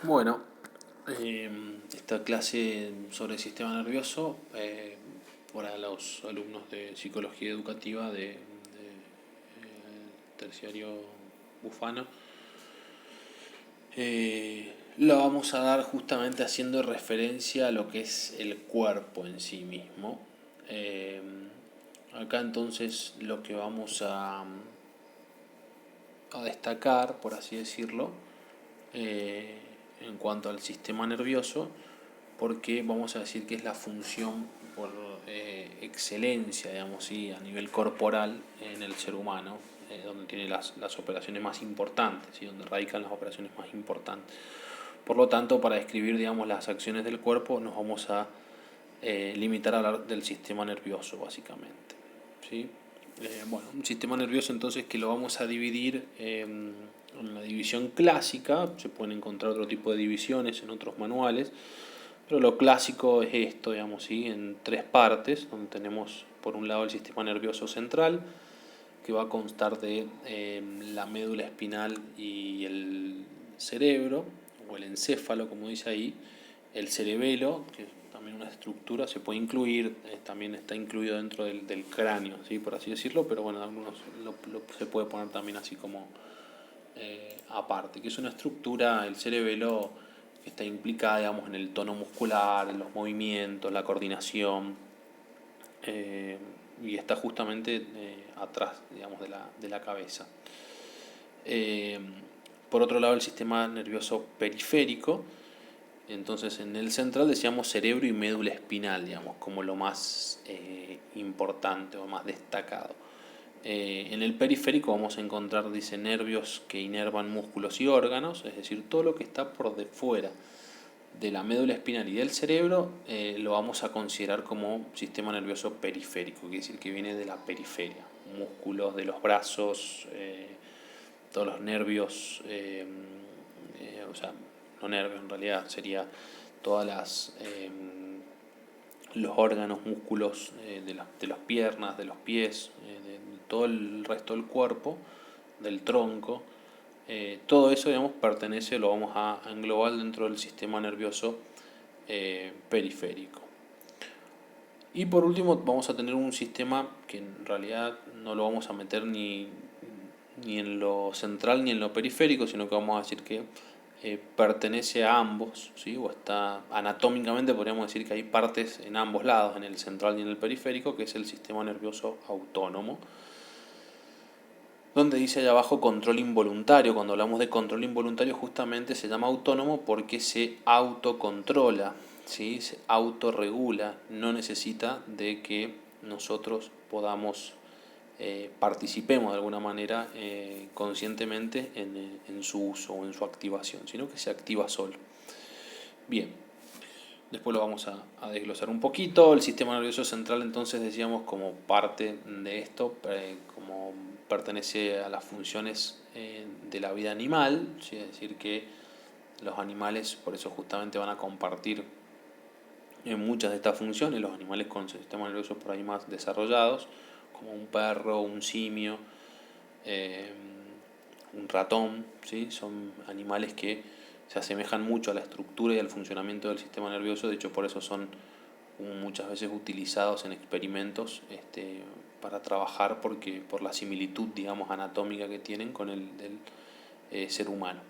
Bueno, esta clase sobre el sistema nervioso para los alumnos de psicología educativa de terciario bufano, lo vamos a dar justamente haciendo referencia a lo que es el cuerpo en sí mismo. Eh, Acá entonces lo que vamos a destacar, por así decirlo, eh, en cuanto al sistema nervioso, porque vamos a decir que es la función por excelencia, digamos, ¿sí? A nivel corporal en el ser humano, donde tiene las operaciones más importantes, ¿sí? Donde radican las operaciones más importantes. Por lo tanto, para describir, digamos, las acciones del cuerpo, nos vamos a limitar a hablar del sistema nervioso, básicamente, ¿sí? Bueno, un sistema nervioso entonces que lo vamos a dividir en la división clásica. Se pueden encontrar otro tipo de divisiones en otros manuales, pero lo clásico es esto, digamos, ¿sí? En tres partes, donde tenemos por un lado el sistema nervioso central, que va a constar de la médula espinal y el cerebro, o el encéfalo, como dice ahí, el cerebelo, que es también una estructura, se puede incluir, también está incluido dentro del cráneo, ¿sí? Por así decirlo, pero bueno, algunos se puede poner también así como aparte, que es una estructura, el cerebelo, que está implicada, digamos, en el tono muscular, en los movimientos, la coordinación, eh, y está justamente atrás, digamos, de la cabeza. Eh, por otro lado, el sistema nervioso periférico. Entonces, en el central decíamos cerebro y médula espinal, digamos, como lo más importante o más destacado. En el periférico vamos a encontrar, dice, nervios que inervan músculos y órganos, es decir, todo lo que está por de fuera de la médula espinal y del cerebro lo vamos a considerar como sistema nervioso periférico, quiere decir que viene de la periferia, músculos de los brazos, todos los nervios, o sea, no nervios en realidad, sería todas los órganos, músculos de las piernas, de los pies, de todo el resto del cuerpo, del tronco. Todo eso, digamos, pertenece, lo vamos a englobar dentro del sistema nervioso periférico. Y por último vamos a tener un sistema que en realidad no lo vamos a meter ni en lo central ni en lo periférico, sino que vamos a decir que pertenece a ambos, ¿sí? O está anatómicamente, podríamos decir que hay partes en ambos lados, en el central y en el periférico, que es el sistema nervioso autónomo, donde dice allá abajo control involuntario. Cuando hablamos de control involuntario, justamente se llama autónomo porque se autocontrola, ¿sí? Se autorregula, no necesita de que nosotros podamos participemos de alguna manera conscientemente en su uso o en su activación, sino que se activa solo. Bien, después lo vamos a desglosar un poquito. El sistema nervioso central, entonces, decíamos, como parte de esto, como pertenece a las funciones de la vida animal, ¿sí? Es decir, que los animales, por eso justamente van a compartir en muchas de estas funciones, los animales con sistemas nerviosos por ahí más desarrollados, como un perro, un simio, eh, un ratón, ¿sí? Son animales que se asemejan mucho a la estructura y al funcionamiento del sistema nervioso. De hecho, por eso son muchas veces utilizados en experimentos para trabajar, porque por la similitud, digamos, anatómica que tienen con el del ser humano.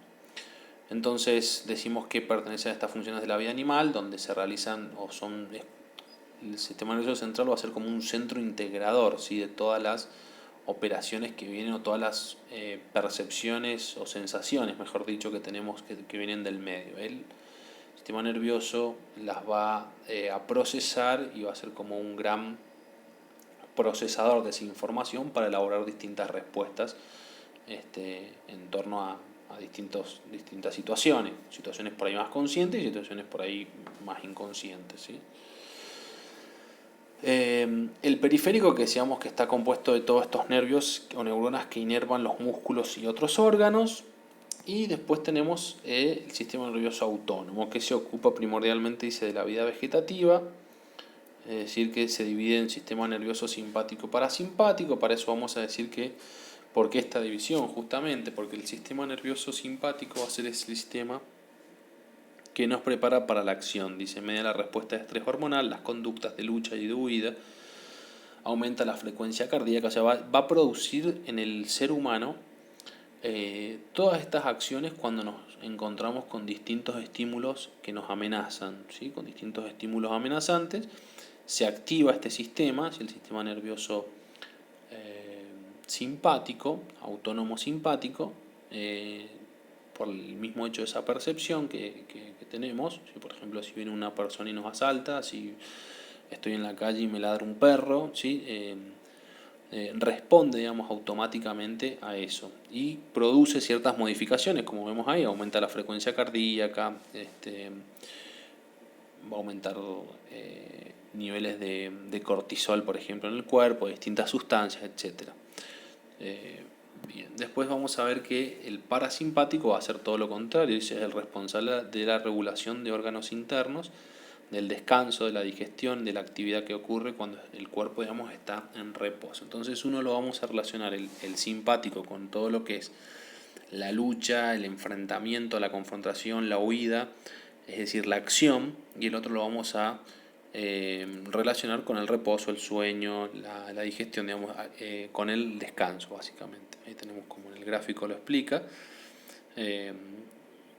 Entonces decimos que pertenece a estas funciones de la vida animal, donde se realizan o son... El sistema nervioso central va a ser como un centro integrador, ¿sí? De todas las operaciones que vienen, o todas las percepciones o sensaciones, mejor dicho, que tenemos que vienen del medio. El sistema nervioso las va a procesar y va a ser como un gran procesador de esa información para elaborar distintas respuestas en torno a distintas situaciones por ahí más conscientes y situaciones por ahí más inconscientes, ¿sí? El periférico, que decíamos que está compuesto de todos estos nervios o neuronas que inervan los músculos y otros órganos. Y después tenemos el sistema nervioso autónomo, que se ocupa primordialmente, dice, de la vida vegetativa, es decir, que se divide en sistema nervioso simpático parasimpático. Para eso vamos a decir que, ¿por qué esta división? Justamente porque el sistema nervioso simpático va a ser el sistema que nos prepara para la acción. Dice, media la respuesta de estrés hormonal, las conductas de lucha y de huida, aumenta la frecuencia cardíaca, o sea, va a producir en el ser humano todas estas acciones cuando nos encontramos con distintos estímulos que nos amenazan, ¿sí? Con distintos estímulos amenazantes, se activa este sistema, el sistema nervioso simpático, autónomo simpático, por el mismo hecho de esa percepción que tenemos. Si, por ejemplo, si viene una persona y nos asalta, si estoy en la calle y me ladra un perro, ¿sí? Responde, digamos, automáticamente a eso y produce ciertas modificaciones, como vemos ahí, aumenta la frecuencia cardíaca, va a aumentar niveles de cortisol, por ejemplo, en el cuerpo, distintas sustancias, etc. Bien, después vamos a ver que el parasimpático va a hacer todo lo contrario, es el responsable de la regulación de órganos internos, del descanso, de la digestión, de la actividad que ocurre cuando el cuerpo, digamos, está en reposo. Entonces uno lo vamos a relacionar el simpático con todo lo que es la lucha, el enfrentamiento, la confrontación, la huida, es decir, la acción, y el otro lo vamos a relacionar con el reposo, el sueño, la digestión, digamos, con el descanso, básicamente. Ahí tenemos como en el gráfico lo explica,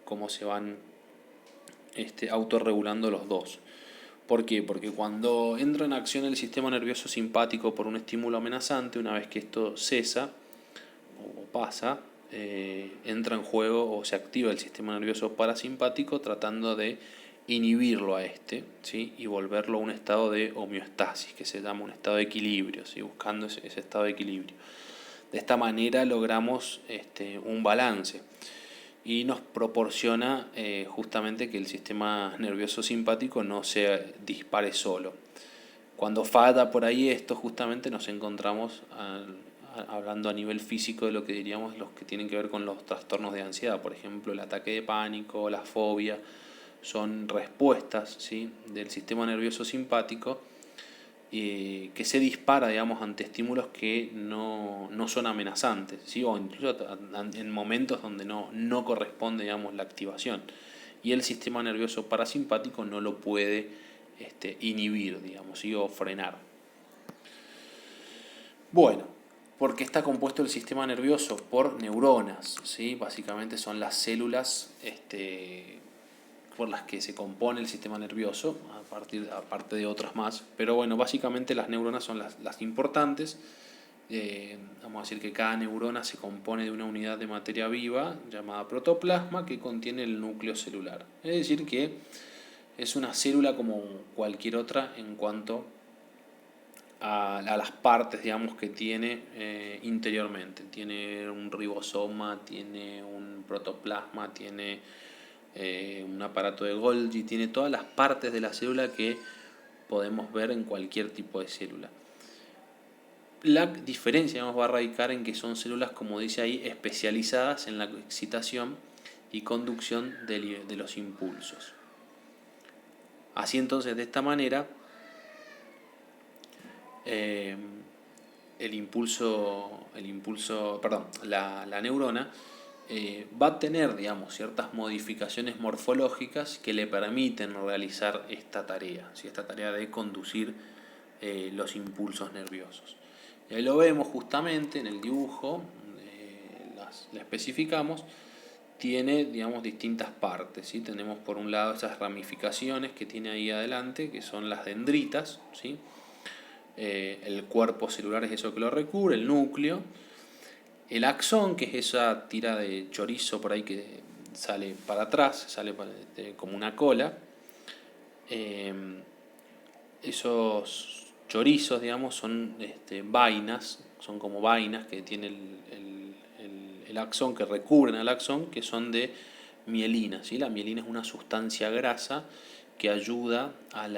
cómo se van autorregulando los dos. ¿Por qué? Porque cuando entra en acción el sistema nervioso simpático por un estímulo amenazante, una vez que esto cesa o pasa, entra en juego o se activa el sistema nervioso parasimpático tratando de inhibirlo a ¿sí? Y volverlo a un estado de homeostasis, que se llama un estado de equilibrio, ¿sí? Buscando ese estado de equilibrio. De esta manera logramos un balance y nos proporciona justamente que el sistema nervioso simpático no se dispare solo. Cuando falla por ahí esto, justamente nos encontramos hablando a nivel físico de lo que diríamos los que tienen que ver con los trastornos de ansiedad, por ejemplo el ataque de pánico, la fobia, son respuestas, ¿sí? Del sistema nervioso simpático que se dispara, digamos, ante estímulos que no son amenazantes, ¿sí? O incluso en momentos donde no corresponde, digamos, la activación. Y el sistema nervioso parasimpático no lo puede inhibir, digamos, ¿sí? O frenar. Bueno, porque está compuesto el sistema nervioso por neuronas, ¿sí? Básicamente son las células por las que se compone el sistema nervioso, aparte de otras más, pero bueno, básicamente las neuronas son las importantes. Vamos a decir que cada neurona se compone de una unidad de materia viva llamada protoplasma que contiene el núcleo celular. Es decir que es una célula como cualquier otra en cuanto a las partes, digamos, que tiene interiormente. Tiene un ribosoma, tiene un protoplasma, tiene un aparato de Golgi, tiene todas las partes de la célula que podemos ver en cualquier tipo de célula. La diferencia, va a radicar en que son células, como dice ahí, especializadas en la excitación y conducción de los impulsos. Así entonces, de esta manera, la neurona va a tener, digamos, ciertas modificaciones morfológicas que le permiten realizar esta tarea, ¿sí? Esta tarea de conducir los impulsos nerviosos. Y ahí lo vemos justamente en el dibujo, la especificamos, tiene, digamos, distintas partes, ¿sí? Tenemos por un lado esas ramificaciones que tiene ahí adelante, que son las dendritas, ¿sí? El cuerpo celular es eso que lo recubre, el núcleo. El axón, que es esa tira de chorizo por ahí que sale para atrás, sale como una cola. Esos chorizos, digamos, son vainas, son como vainas que tiene el axón, que recubren al axón, que son de mielina, ¿sí? La mielina es una sustancia grasa que ayuda al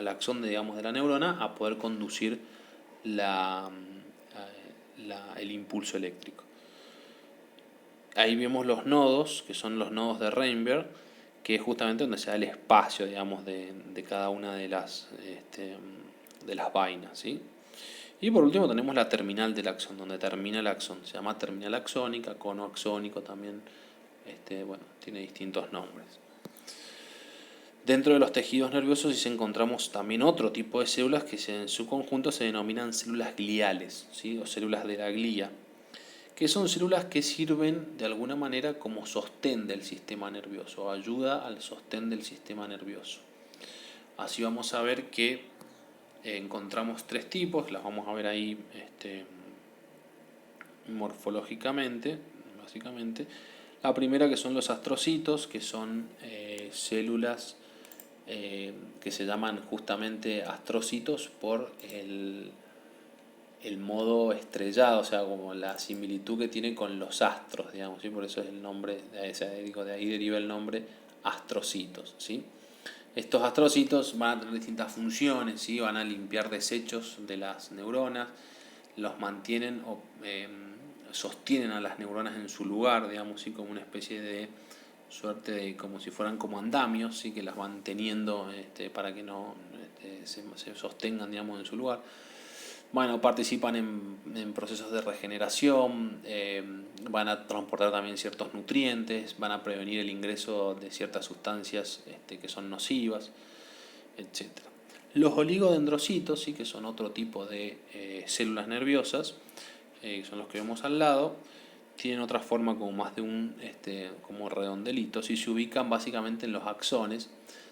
axón, digamos, de la neurona a poder conducir el impulso eléctrico. Ahí vemos los nodos, que son los nodos de Reinberg, que es justamente donde se da el espacio, digamos, de cada una de las vainas, ¿sí? Y por último tenemos la terminal del axón, donde termina el axón. Se llama terminal axónica, cono axónico también. Bueno, tiene distintos nombres. Dentro de los tejidos nerviosos sí encontramos también otro tipo de células que en su conjunto se denominan células gliales, ¿sí? O células de la glía, que son células que sirven de alguna manera como sostén del sistema nervioso, ayuda al sostén del sistema nervioso. Así vamos a ver que encontramos tres tipos, las vamos a ver ahí morfológicamente, básicamente. La primera, que son los astrocitos, que son células que se llaman justamente astrocitos por el modo estrellado, o sea, como la similitud que tiene con los astros, digamos, ¿sí? Por eso es el nombre, de ahí deriva el nombre astrocitos, ¿sí? Estos astrocitos van a tener distintas funciones, ¿sí? Van a limpiar desechos de las neuronas, los mantienen o sostienen a las neuronas en su lugar, digamos, ¿sí? Como una especie de suerte de, como si fueran como andamios, ¿sí? Que las van teniendo para que no se sostengan, digamos, en su lugar. Bueno, participan en procesos de regeneración, van a transportar también ciertos nutrientes, van a prevenir el ingreso de ciertas sustancias que son nocivas, etc. Los oligodendrocitos, ¿sí? Que son otro tipo de células nerviosas, que son los que vemos al lado, tienen otra forma como más de un como redondelitos y se ubican básicamente en los axones.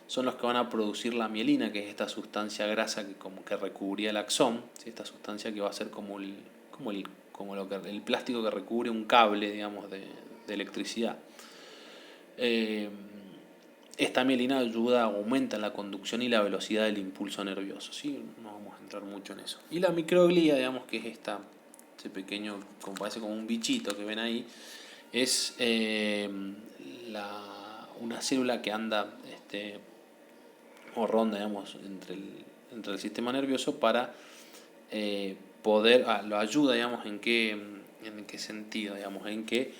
Son los que van a producir la mielina, que es esta sustancia grasa que como que recubría el axón, ¿sí? Esta sustancia que va a ser como el plástico que recubre un cable, digamos, de electricidad. Esta mielina aumenta la conducción y la velocidad del impulso nervioso, ¿sí? No vamos a entrar mucho en eso. Y la microglía, digamos, que es ese pequeño, como parece como un bichito que ven ahí, es una célula que anda o ronda, digamos, entre el sistema nervioso para lo ayuda, digamos, en qué sentido, digamos, en que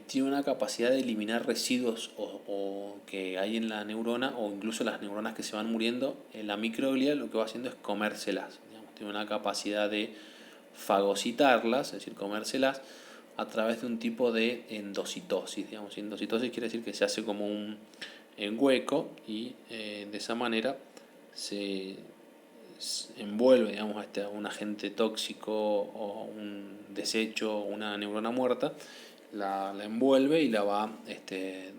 tiene una capacidad de eliminar residuos o que hay en la neurona, o incluso las neuronas que se van muriendo. La microglia lo que va haciendo es comérselas, digamos, tiene una capacidad de fagocitarlas, es decir, comérselas a través de un tipo de endocitosis, digamos. Endocitosis quiere decir que se hace como un hueco y de esa manera se envuelve, digamos, a un agente tóxico o un desecho o una neurona muerta, la envuelve y la va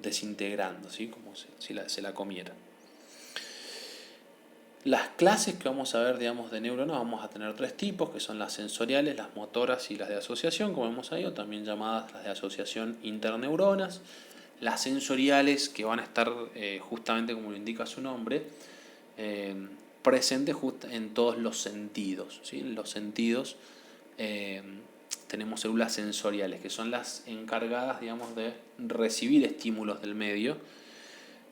desintegrando, ¿sí? Como si se la comiera. Las clases que vamos a ver, digamos, de neuronas, vamos a tener tres tipos, que son las sensoriales, las motoras y las de asociación, como vemos ahí, o también llamadas las de asociación interneuronas. Las sensoriales, que van a estar justamente como lo indica su nombre, presentes en todos los sentidos, ¿sí? En los sentidos tenemos células sensoriales, que son las encargadas, digamos, de recibir estímulos del medio,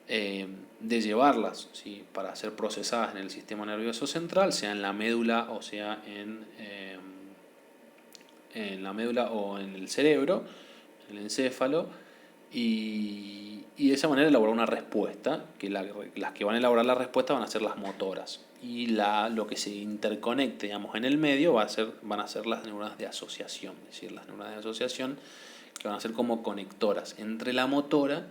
de llevarlas, ¿sí? Para ser procesadas en el sistema nervioso central, sea en la médula o sea en la médula o en el cerebro, en el encéfalo, y de esa manera elaborar una respuesta, que las que van a elaborar la respuesta van a ser las motoras, y lo que se interconecte, digamos, en el medio van a ser las neuronas de asociación, es decir, las neuronas de asociación que van a ser como conectoras entre la motora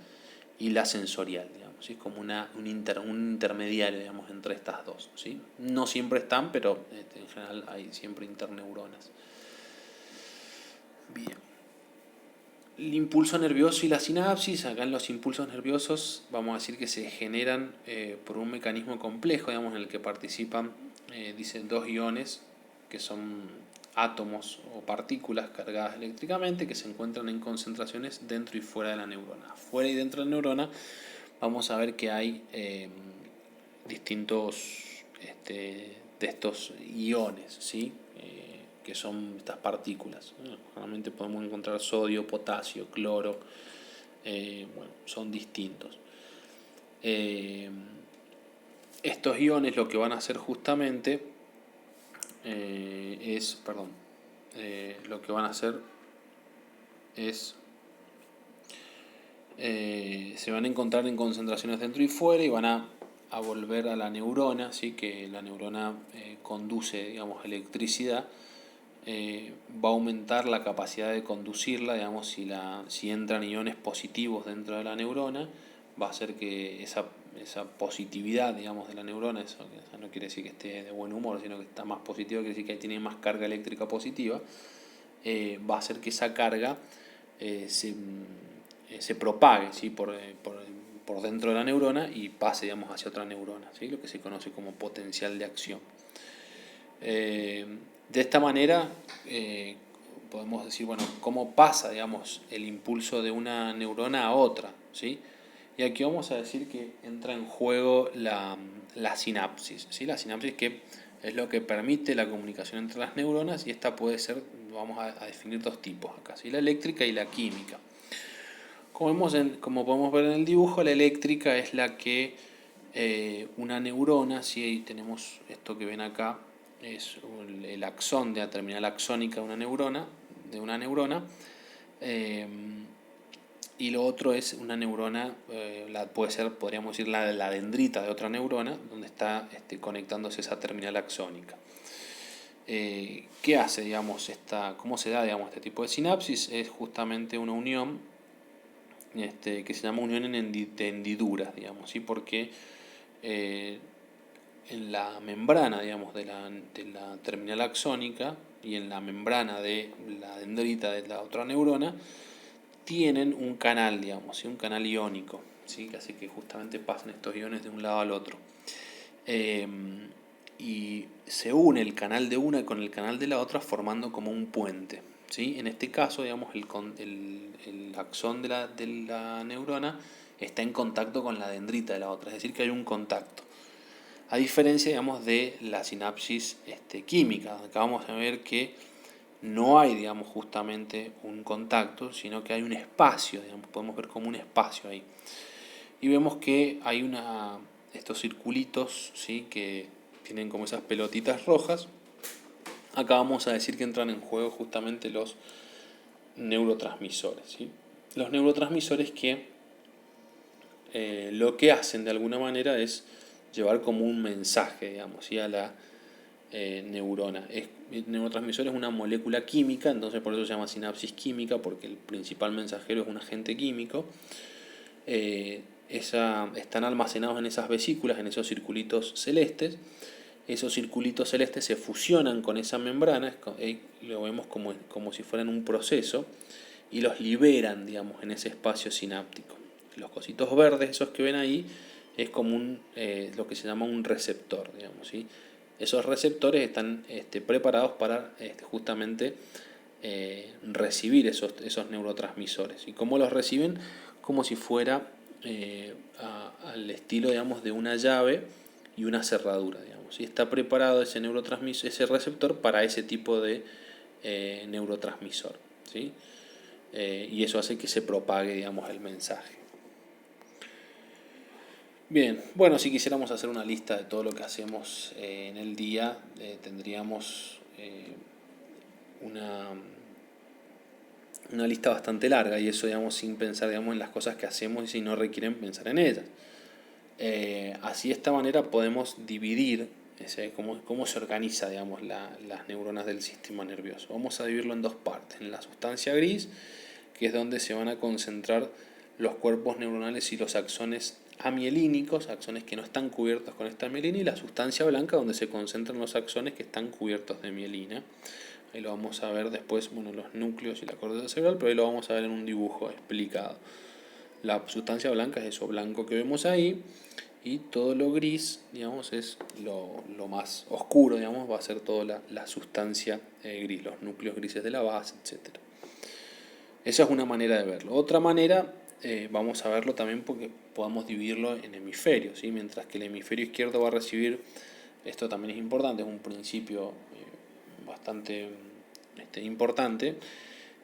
y la sensorial, digamos, ¿sí? Como un intermediario, digamos, entre estas dos, ¿sí? No siempre están, pero en general hay siempre interneuronas. Bien. El impulso nervioso y la sinapsis, acá en los impulsos nerviosos vamos a decir que se generan por un mecanismo complejo, digamos, en el que participan, dicen, dos iones que son átomos o partículas cargadas eléctricamente que se encuentran en concentraciones dentro y fuera de la neurona. Fuera y dentro de la neurona vamos a ver que hay distintos de estos iones, ¿sí? Que son estas partículas. Normalmente podemos encontrar sodio, potasio, cloro, bueno, son distintos. Estos iones lo que van a hacer justamente lo que van a hacer es se van a encontrar en concentraciones dentro y fuera y van a a volver a la neurona, ¿sí? Que la neurona conduce, digamos, electricidad, va a aumentar la capacidad de conducirla, digamos, si entran iones positivos dentro de la neurona, va a hacer que esa positividad, digamos, de la neurona, eso no quiere decir que esté de buen humor, sino que está más positiva, quiere decir que tiene más carga eléctrica positiva, va a hacer que esa carga se propague, ¿sí? por dentro de la neurona y pase, digamos, hacia otra neurona, ¿sí? Lo que se conoce como potencial de acción. De esta manera podemos decir, bueno, cómo pasa, digamos, el impulso de una neurona a otra, ¿sí? Y aquí vamos a decir que entra en juego la sinapsis, ¿sí? La sinapsis, que es lo que permite la comunicación entre las neuronas, y esta puede ser, vamos a definir dos tipos acá, ¿sí? La eléctrica y la química. Como podemos ver en el dibujo, la eléctrica es la que una neurona, si ahí tenemos esto que ven acá, es el axón de la terminal axónica de una neurona, y lo otro es una neurona, puede ser, podríamos decir, la dendrita de otra neurona, donde está conectándose esa terminal axónica. ¿Qué hace, digamos, cómo se da, digamos, este tipo de sinapsis? Es justamente una unión que se llama unión de hendiduras, digamos, ¿sí? Porque en la membrana, digamos, de la terminal axónica y en la membrana de la dendrita de la otra neurona tienen un canal, digamos, ¿sí? Un canal iónico, ¿sí? Que hace que justamente pasen estos iones de un lado al otro. Y se une el canal de una con el canal de la otra formando como un puente, ¿sí? En este caso, digamos, el axón de la neurona está en contacto con la dendrita de la otra, es decir, que hay un contacto. A diferencia, digamos, de la sinapsis química, acá vamos a ver que no hay, digamos, justamente un contacto, sino que hay un espacio, digamos, podemos ver como un espacio ahí. Y vemos que hay estos circulitos, ¿sí? Que tienen como esas pelotitas rojas. Acá vamos a decir que entran en juego justamente los neurotransmisores, ¿sí? Los neurotransmisores que lo que hacen de alguna manera es llevar como un mensaje, digamos, ¿sí? A la neurona. El neurotransmisor es una molécula química, entonces por eso se llama sinapsis química, porque el principal mensajero es un agente químico. Están almacenados en esas vesículas, en esos circulitos celestes. Esos circulitos celestes se fusionan con esa membrana, lo vemos como si fueran un proceso, y los liberan, digamos, en ese espacio sináptico. Los cositos verdes, esos que ven ahí, es como lo que se llama un receptor, digamos, ¿sí? Esos receptores están preparados para justamente recibir esos neurotransmisores. ¿Y cómo los reciben? Como si fuera al estilo, digamos, de una llave y una cerradura, digamos. Y está preparado ese ese receptor para ese tipo de neurotransmisor, ¿sí? Y eso hace que se propague, digamos, el mensaje. Bien, bueno, si quisiéramos hacer una lista de todo lo que hacemos en el día, tendríamos una lista bastante larga, y eso, digamos, sin pensar, digamos, en las cosas que hacemos y si no requieren pensar en ellas. Así, de esta manera podemos dividir cómo se organiza, digamos, las neuronas del sistema nervioso. Vamos a dividirlo en dos partes: en la sustancia gris, que es donde se van a concentrar los cuerpos neuronales y los axones amielínicos, axones que no están cubiertos con esta mielina, y la sustancia blanca, donde se concentran los axones que están cubiertos de mielina. Ahí lo vamos a ver después, bueno, los núcleos y la corteza cerebral, pero ahí lo vamos a ver en un dibujo explicado. La sustancia blanca es eso blanco que vemos ahí, y todo lo gris, digamos, es lo más oscuro, digamos, va a ser toda la sustancia gris, los núcleos grises de la base, etc. Esa es una manera de verlo. Otra manera, vamos a verlo también porque podamos dividirlo en hemisferios, ¿sí? Mientras que el hemisferio izquierdo va a recibir, esto también es importante, es un principio bastante importante,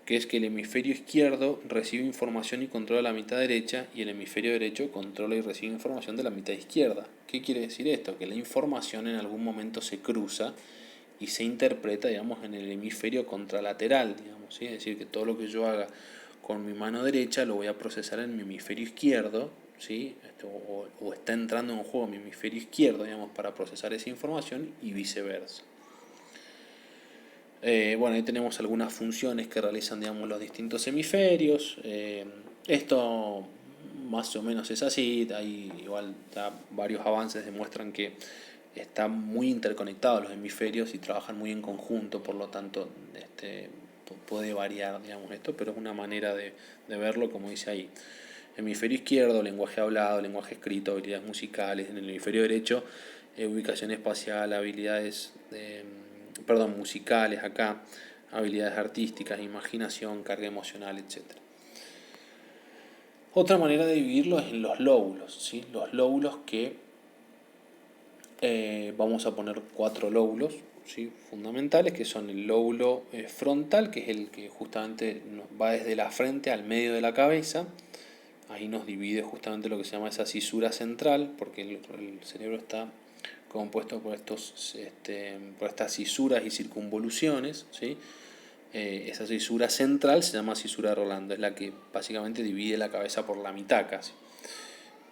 que es que el hemisferio izquierdo recibe información y controla la mitad derecha, y el hemisferio derecho controla y recibe información de la mitad izquierda. ¿Qué quiere decir esto? Que la información en algún momento se cruza y se interpreta, digamos, en el hemisferio contralateral, digamos, ¿sí? Es decir, que todo lo que yo haga con mi mano derecha lo voy a procesar en mi hemisferio izquierdo, ¿sí? O está entrando en juego mi hemisferio izquierdo, digamos, para procesar esa información y viceversa. Bueno, ahí tenemos algunas funciones que realizan, digamos, los distintos hemisferios. Esto más o menos es así. Hay igual varios avances demuestran que están muy interconectados los hemisferios y trabajan muy en conjunto, por lo tanto puede variar, digamos, esto, pero es una manera de verlo, como dice ahí. Hemisferio izquierdo, lenguaje hablado, lenguaje escrito, habilidades musicales. En el hemisferio derecho, ubicación espacial, habilidades musicales acá, habilidades artísticas, imaginación, carga emocional, etc. Otra manera de dividirlo es en los lóbulos, ¿sí? Los lóbulos que vamos a poner 4 lóbulos, ¿sí? Fundamentales, que son el lóbulo frontal, que es el que justamente va desde la frente al medio de la cabeza. Ahí nos divide justamente lo que se llama esa cisura central, porque el cerebro está compuesto por estas cisuras y circunvoluciones, ¿sí? Esa cisura central se llama cisura de Rolando, es la que básicamente divide la cabeza por la mitad casi.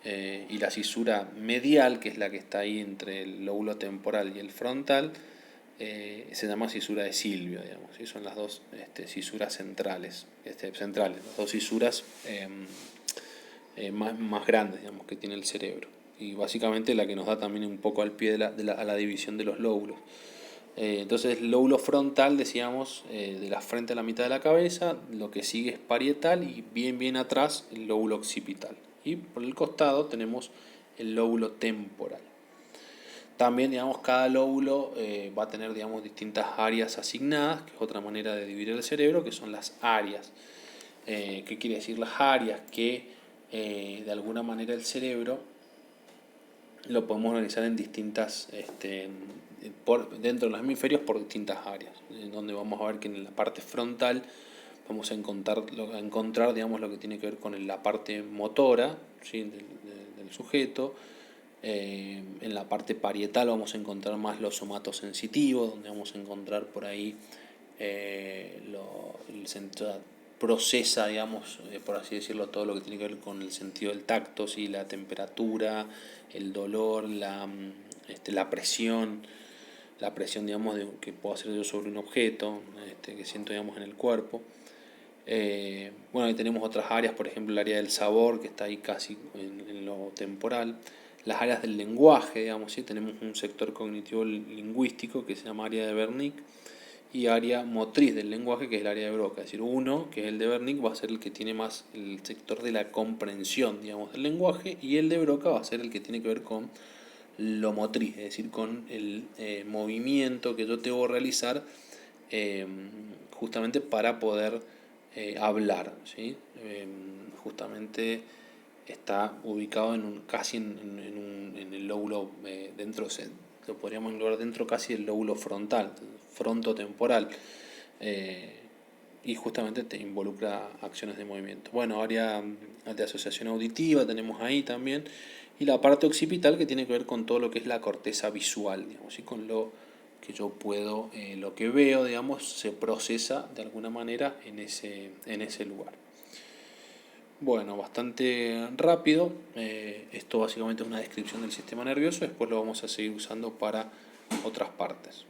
Y la cisura medial, que es la que está ahí entre el lóbulo temporal y el frontal, se llama cisura de Silvio, digamos, ¿sí? Son las dos cisuras centrales, las dos cisuras más grandes, digamos, que tiene el cerebro. Y básicamente la que nos da también un poco al pie a la división de los lóbulos. Entonces el lóbulo frontal, decíamos, de la frente a la mitad de la cabeza, lo que sigue es parietal y bien atrás el lóbulo occipital. Y por el costado tenemos el lóbulo temporal. También, digamos, cada lóbulo va a tener, digamos, distintas áreas asignadas, que es otra manera de dividir el cerebro, que son las áreas. ¿Qué quiere decir las áreas? Que de alguna manera el cerebro lo podemos organizar en distintas, dentro de los hemisferios por distintas áreas, en donde vamos a ver que en la parte frontal vamos a encontrar digamos, lo que tiene que ver con la parte motora, ¿sí? del sujeto. En la parte parietal vamos a encontrar más los somatos sensitivos, donde vamos a encontrar por ahí el centro procesa, digamos, por así decirlo, todo lo que tiene que ver con el sentido del tacto, ¿sí? La temperatura, el dolor, la presión, digamos, que puedo hacer yo sobre un objeto, que siento, digamos, en el cuerpo. Bueno, ahí tenemos otras áreas, por ejemplo el área del sabor, que está ahí casi en lo temporal. Las áreas del lenguaje, digamos, ¿sí? Tenemos un sector cognitivo lingüístico que se llama área de Wernicke y área motriz del lenguaje, que es el área de Broca. Es decir, uno, que es el de Wernicke, va a ser el que tiene más el sector de la comprensión, digamos, del lenguaje, y el de Broca va a ser el que tiene que ver con lo motriz, es decir, con el movimiento que yo debo realizar justamente para poder hablar, ¿sí? Justamente está ubicado casi en el lóbulo lo podríamos englobar dentro casi del lóbulo frontal, frontotemporal, y justamente te involucra acciones de movimiento. Bueno, área de asociación auditiva tenemos ahí también, y la parte occipital, que tiene que ver con todo lo que es la corteza visual, digamos, y con lo que yo puedo, lo que veo, digamos, se procesa de alguna manera en ese lugar. Bueno, bastante rápido. Esto básicamente es una descripción del sistema nervioso. Después lo vamos a seguir usando para otras partes.